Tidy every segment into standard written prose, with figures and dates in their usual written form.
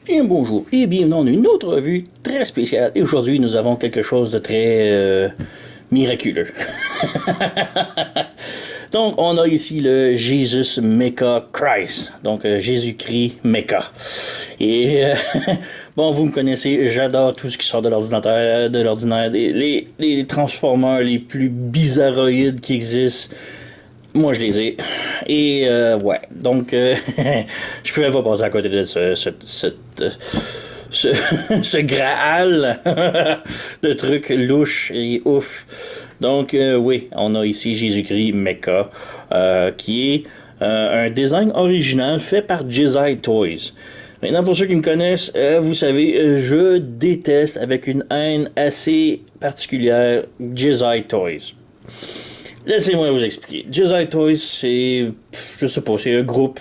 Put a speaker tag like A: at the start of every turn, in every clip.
A: Bien bonjour et bienvenue dans une autre revue très spéciale. Et aujourd'hui, nous avons quelque chose de très miraculeux. Donc, on a ici le Jesus Mecha Christ. Donc, Jésus-Christ Mecha. Et, bon, vous me connaissez, j'adore tout ce qui sort de l'ordinaire, les transformers les plus bizarroïdes qui existent. Moi, je les ai. Et, ouais. Donc, je pouvais pas passer à côté de ce Graal de trucs louches et ouf. Donc, oui, on a ici Jésus-Christ Mecha, qui est un design original fait par Jedi Toys. Maintenant, pour ceux qui me connaissent, vous savez, je déteste avec une haine assez particulière Jedi Toys. Laissez-moi vous expliquer. Jedi Toys, je sais pas, c'est un groupe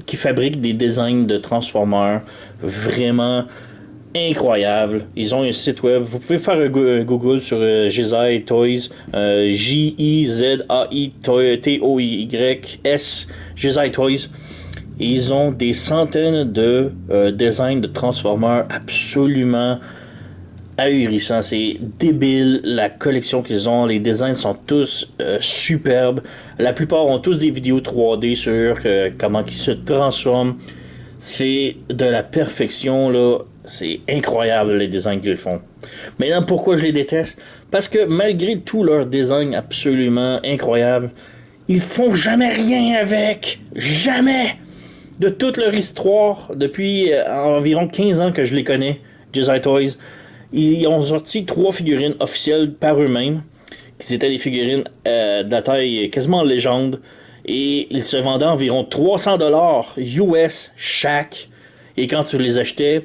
A: qui fabrique des designs de Transformers vraiment incroyables. Ils ont un site web. Vous pouvez faire un Google sur Jedi Toys, Jizai-Toys, Jedi Toys. Ils ont des centaines de designs de Transformers absolument ahurissant, c'est débile la collection qu'ils ont, les designs sont tous superbes, la plupart ont tous des vidéos 3D sur comment ils se transforment, c'est de la perfection là, c'est incroyable les designs qu'ils font. Maintenant pourquoi je les déteste? Parce que malgré tout leur design absolument incroyable, ils font jamais rien avec, jamais! De toute leur histoire, depuis environ 15 ans que je les connais, Jedi Toys, ils ont sorti 3 figurines officielles par eux-mêmes, qui étaient des figurines de la taille quasiment légende, et ils se vendaient environ 300$ US chaque, et quand tu les achetais,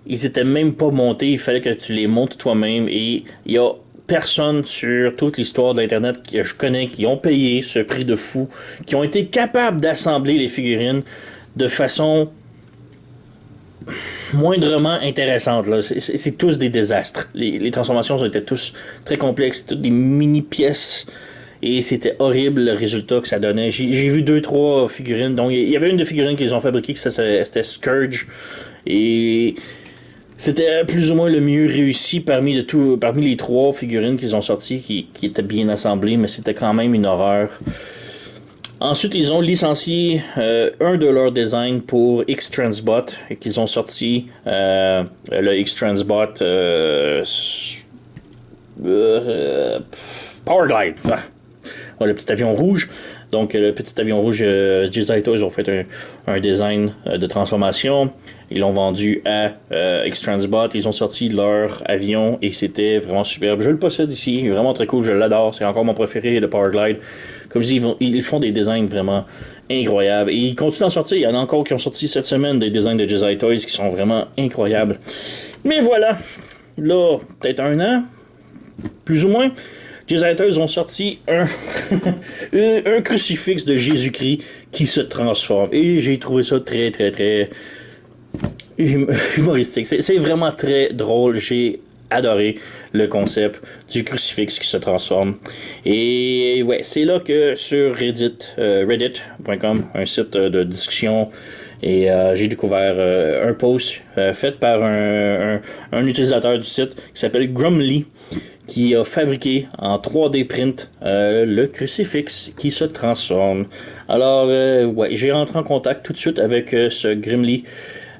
A: ils étaient même pas montés, il fallait que tu les montes toi-même, et il y a personne sur toute l'histoire d'Internet que je connais qui ont payé ce prix de fou, qui ont été capables d'assembler les figurines de façon moindrement intéressante là. C'est tous des désastres. Les transformations étaient tous très complexes, toutes des mini pièces et c'était horrible le résultat que ça donnait. J'ai vu 2-3 figurines, donc il y avait une de figurines qu'ils ont fabriquée qui c'était Scourge et c'était plus ou moins le mieux réussi parmi les 3 figurines qu'ils ont sorties qui étaient bien assemblées, mais c'était quand même une horreur. Ensuite, ils ont licencié un de leurs designs pour X-Transbot et qu'ils ont sorti le X-Transbot Powerglide. Le petit avion rouge. Donc, le petit avion rouge, Jedi Toys ont fait un design de transformation. Ils l'ont vendu à X-Transbot. Ils ont sorti leur avion et c'était vraiment superbe. Je le possède ici. Il est vraiment très cool. Je l'adore. C'est encore mon préféré de Powerglide. Comme je dis, ils font des designs vraiment incroyables. Et ils continuent d'en sortir. Il y en a encore qui ont sorti cette semaine des designs de Jedi Toys qui sont vraiment incroyables. Mais voilà. Là, peut-être un an. Plus ou moins. Jedi Toys ont sorti un crucifix de Jésus-Christ qui se transforme. Et j'ai trouvé ça très, très, très humoristique. C'est vraiment très drôle. J'ai adoré le concept du crucifix qui se transforme. Et ouais, c'est là que sur reddit.com, un site de discussion, et j'ai découvert un post fait par un utilisateur du site qui s'appelle Grumly, qui a fabriqué en 3D print le crucifix qui se transforme. Alors, ouais, j'ai rentré en contact tout de suite avec ce Grimly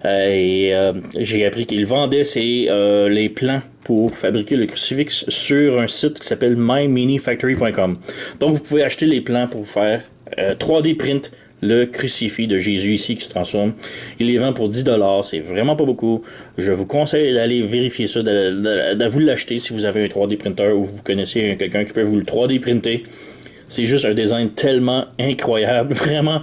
A: et j'ai appris qu'il vendait les plans pour fabriquer le crucifix sur un site qui s'appelle myminifactory.com. Donc, vous pouvez acheter les plans pour faire 3D print le crucifix de Jésus ici qui se transforme. Il les vend pour 10$, c'est vraiment pas beaucoup. Je vous conseille d'aller vérifier ça, de vous l'acheter si vous avez un 3D printer ou vous connaissez quelqu'un qui peut vous le 3D printer. C'est juste un design tellement incroyable, vraiment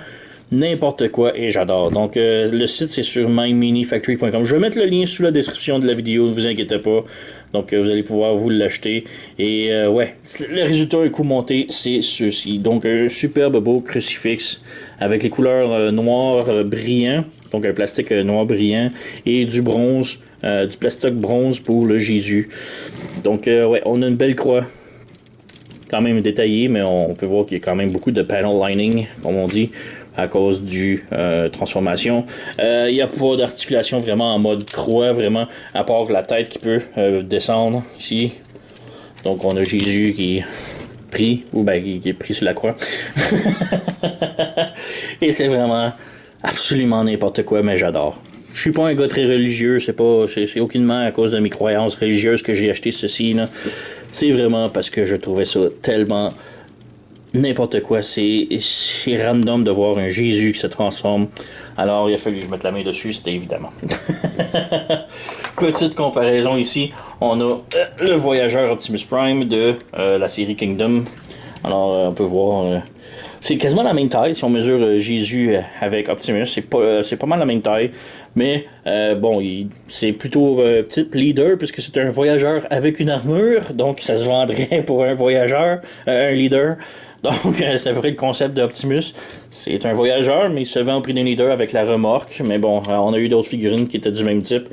A: n'importe quoi et j'adore. Donc le site c'est sur myminifactory.com. Je vais mettre le lien sous la description de la vidéo, ne vous inquiétez pas. Donc vous allez pouvoir vous l'acheter. Et ouais, le résultat un coup monté, c'est ceci. Donc un superbe beau crucifix avec les couleurs noir brillant, donc un plastique noir brillant et du bronze, du plastique bronze pour le Jésus. Donc ouais, on a une belle croix. Quand même détaillée, mais on peut voir qu'il y a quand même beaucoup de panel lining, comme on dit, à cause du transformation. Il n'y a pas d'articulation vraiment en mode croix, vraiment, à part la tête qui peut descendre ici. Donc on a Jésus qui est pris, ou ben qui est pris sur la croix. Et c'est vraiment absolument n'importe quoi, mais j'adore. Je suis pas un gars très religieux, c'est aucunement à cause de mes croyances religieuses que j'ai acheté ceci, là. C'est vraiment parce que je trouvais ça tellement n'importe quoi. C'est random de voir un Jésus qui se transforme. Alors il a fallu que je mette la main dessus, c'était évidemment. Petite comparaison ici, on a le voyageur Optimus Prime de la série Kingdom. Alors on peut voir... c'est quasiment la même taille si on mesure Jésus avec Optimus. C'est pas mal la même taille. Mais bon, c'est plutôt type leader puisque c'est un voyageur avec une armure. Donc ça se vendrait pour un voyageur, un leader. Donc c'est à peu près le concept d'Optimus. C'est un voyageur mais il se vend au prix d'un leader avec la remorque. Mais bon, on a eu d'autres figurines qui étaient du même type.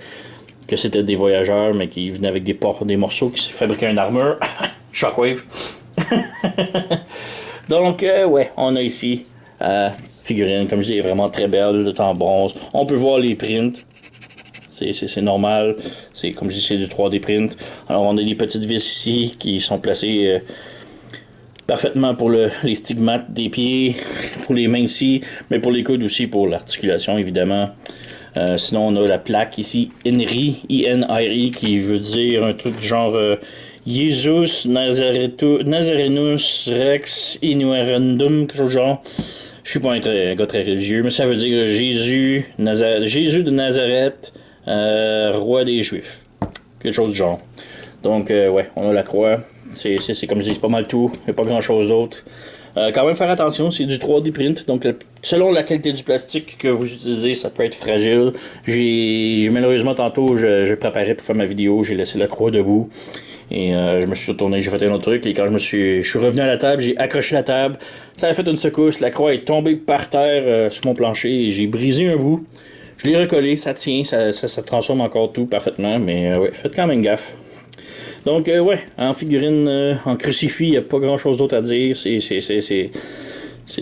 A: Que c'était des voyageurs mais qui venaient avec des morceaux qui se fabriquaient une armure. Shockwave. Donc, ouais, on a ici figurine, comme je dis, est vraiment très belle, de en bronze. On peut voir les prints. C'est normal. C'est comme je dis, c'est du 3D print. Alors, on a des petites vis ici qui sont placées parfaitement pour les stigmates des pieds, pour les mains ici, mais pour les coudes aussi, pour l'articulation, évidemment. Sinon, on a la plaque ici, INRI, I-N-R-I, qui veut dire un truc genre Jesus Nazarenus Rex Innuerendum, quelque chose de genre. Je suis pas un gars très religieux, mais ça veut dire Jésus de Nazareth, roi des Juifs. Quelque chose du genre. Donc, ouais, on a la croix. C'est comme je dis, c'est pas mal tout. Il n'y a pas grand chose d'autre. Quand même faire attention, c'est du 3D print, donc selon la qualité du plastique que vous utilisez, ça peut être fragile. Malheureusement, tantôt, je préparais pour faire ma vidéo, j'ai laissé la croix debout. Et je me suis retourné, j'ai fait un autre truc, et quand je suis revenu à la table, j'ai accroché la table, ça a fait une secousse, la croix est tombée par terre sur mon plancher, et j'ai brisé un bout. Je l'ai recollé, ça tient, ça transforme encore tout parfaitement, mais ouais, faites quand même gaffe. Donc, ouais, en figurine, en crucifix, il n'y a pas grand chose d'autre à dire. C'est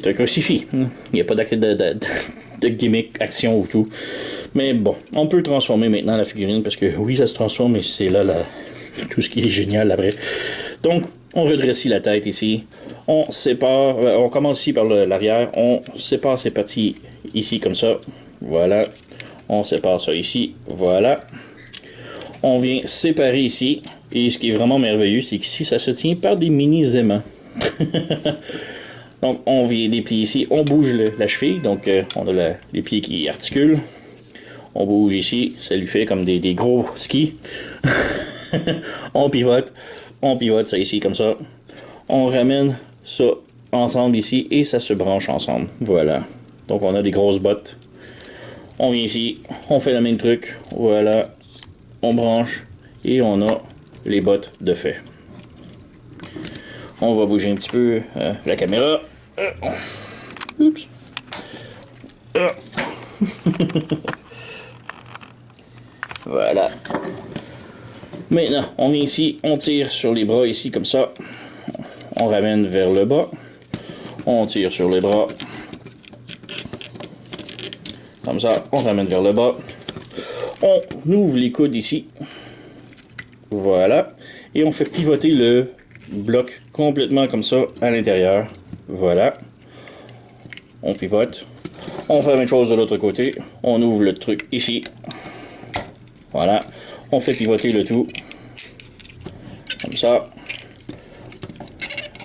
A: un crucifix. Il n'y a pas de gimmick, action ou tout. Mais bon, on peut transformer maintenant la figurine parce que oui, ça se transforme, mais c'est là tout ce qui est génial après. Donc, on redresse la tête ici. On sépare, on commence ici par l'arrière. On sépare ces parties ici comme ça. Voilà. On sépare ça ici. Voilà. On vient séparer ici. Et ce qui est vraiment merveilleux, c'est qu'ici, ça se tient par des mini-aimants. Donc, on vient déplier ici. On bouge la cheville. Donc, on a les pieds qui articulent. On bouge ici. Ça lui fait comme des gros skis. On pivote ça ici comme ça. On ramène ça ensemble ici. Et ça se branche ensemble. Voilà. Donc, on a des grosses bottes. On vient ici. On fait le même truc. Voilà. On branche. Et on a les bottes de fait. On va bouger un petit peu la caméra. Oups. Voilà. Maintenant, on vient ici, on tire sur les bras ici comme ça. On ramène vers le bas. On tire sur les bras. Comme ça, on ramène vers le bas. On ouvre les coudes ici. Voilà. Et on fait pivoter le bloc complètement comme ça à l'intérieur. Voilà. On pivote. On fait la même chose de l'autre côté. On ouvre le truc ici. Voilà. On fait pivoter le tout. Comme ça.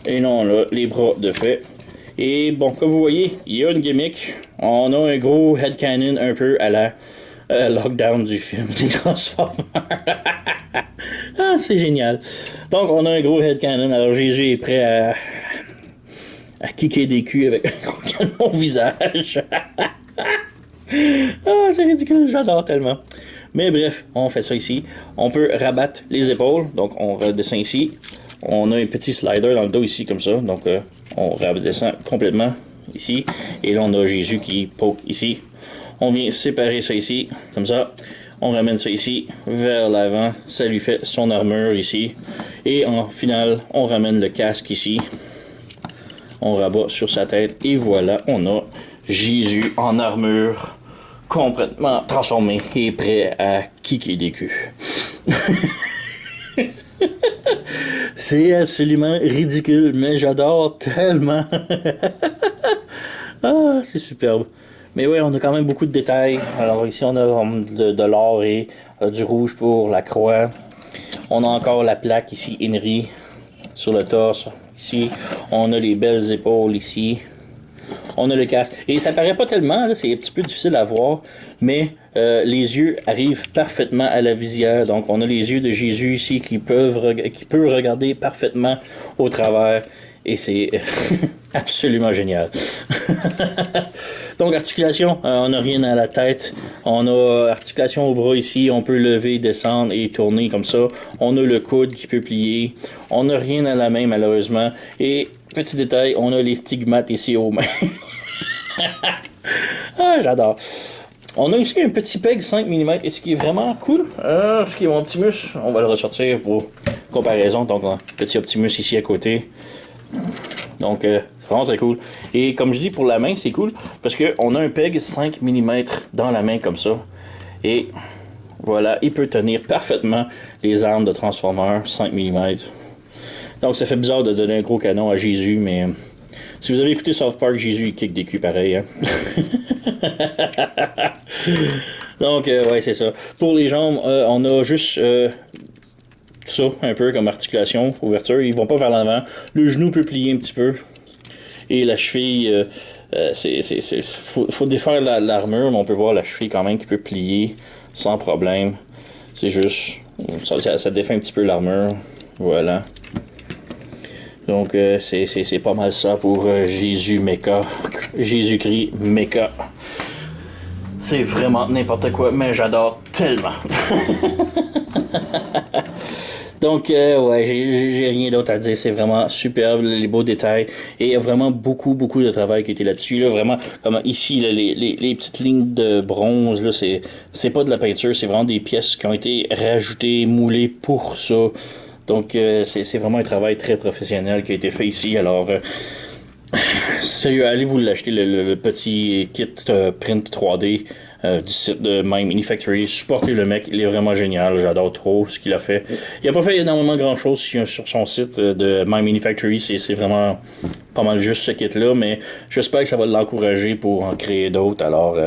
A: Et là, on a les bras de fait. Et bon, comme vous voyez, il y a une gimmick. On a un gros headcanon un peu à la lockdown du film des Transformers. Ah, c'est génial. Donc, on a un gros headcanon. Alors, Jésus est prêt à kicker des culs avec un gros canon au visage. Ah, c'est ridicule. J'adore tellement. Mais bref, on fait ça ici. On peut rabattre les épaules. Donc, on redescend ici. On a un petit slider dans le dos ici, comme ça. Donc, on redescend complètement ici. Et là, on a Jésus qui poke ici. On vient séparer ça ici, comme ça. On ramène ça ici, vers l'avant. Ça lui fait son armure ici. Et en final, on ramène le casque ici. On rabat sur sa tête. Et voilà, on a Jésus en armure, complètement transformé et prêt à kicker des culs. C'est absolument ridicule, mais j'adore tellement. Ah, c'est superbe. Mais oui, on a quand même beaucoup de détails. Alors ici, on a de l'or et du rouge pour la croix. On a encore la plaque ici, Henry, sur le torse. Ici, on a les belles épaules ici. On a le casque. Et ça paraît pas tellement, là, c'est un petit peu difficile à voir, mais les yeux arrivent parfaitement à la visière. Donc, on a les yeux de Jésus ici qui peut regarder parfaitement au travers. Et c'est absolument génial. Donc, articulation, on n'a rien à la tête. On a articulation au bras ici. On peut lever, descendre et tourner comme ça. On a le coude qui peut plier. On n'a rien à la main, malheureusement. Et, petit détail, on a les stigmates ici aux mains. Ah, j'adore. On a ici un petit peg 5 mm, et ce qui est vraiment cool, ce qui est mon Optimus, on va le ressortir pour comparaison. Donc, un petit Optimus ici à côté. Donc, vraiment très cool. Et comme je dis, pour la main, c'est cool parce qu'on a un peg 5 mm dans la main comme ça. Et voilà, il peut tenir parfaitement les armes de Transformers 5 mm. Donc, ça fait bizarre de donner un gros canon à Jésus, mais si vous avez écouté South Park, Jésus, il kick des culs pareil. Hein? Donc, ouais, c'est ça. Pour les jambes, on a juste ça, un peu comme articulation, ouverture. Ils vont pas vers l'avant. Le genou peut plier un petit peu. Et la cheville, faut défaire l'armure, mais on peut voir la cheville quand même qui peut plier sans problème. C'est juste, ça défait un petit peu l'armure. Voilà. Donc, c'est pas mal ça pour Jésus Mecha. Jésus-Christ Mecha. C'est vraiment n'importe quoi, mais j'adore tellement. Donc, ouais, j'ai rien d'autre à dire. C'est vraiment superbe, les beaux détails. Et il y a vraiment beaucoup de travail qui a été là-dessus. Là, vraiment, comme ici, là, les petites lignes de bronze, là, c'est pas de la peinture, c'est vraiment des pièces qui ont été rajoutées, moulées pour ça. Donc, c'est vraiment un travail très professionnel qui a été fait ici. Alors, sérieux, allez vous l'acheter, le petit kit print 3D du site de My Mini Supportez le mec, il est vraiment génial. J'adore trop ce qu'il a fait. Il a pas fait énormément grand-chose sur son site de My Mini c'est vraiment pas mal juste ce kit-là, mais j'espère que ça va l'encourager pour en créer d'autres. Alors,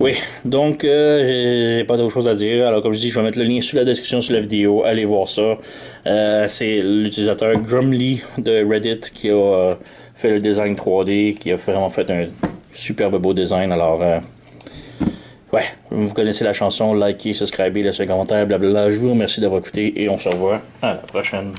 A: oui, donc j'ai pas d'autre chose à dire. Alors comme je dis, je vais mettre le lien sous la description sur la vidéo. Allez voir ça. C'est l'utilisateur Grumly de Reddit qui a fait le design 3D, qui a vraiment fait un superbe beau design. Alors ouais, vous connaissez la chanson, likez, subscribez, laissez un commentaire, blablabla. Je vous remercie d'avoir écouté et on se revoit à la prochaine.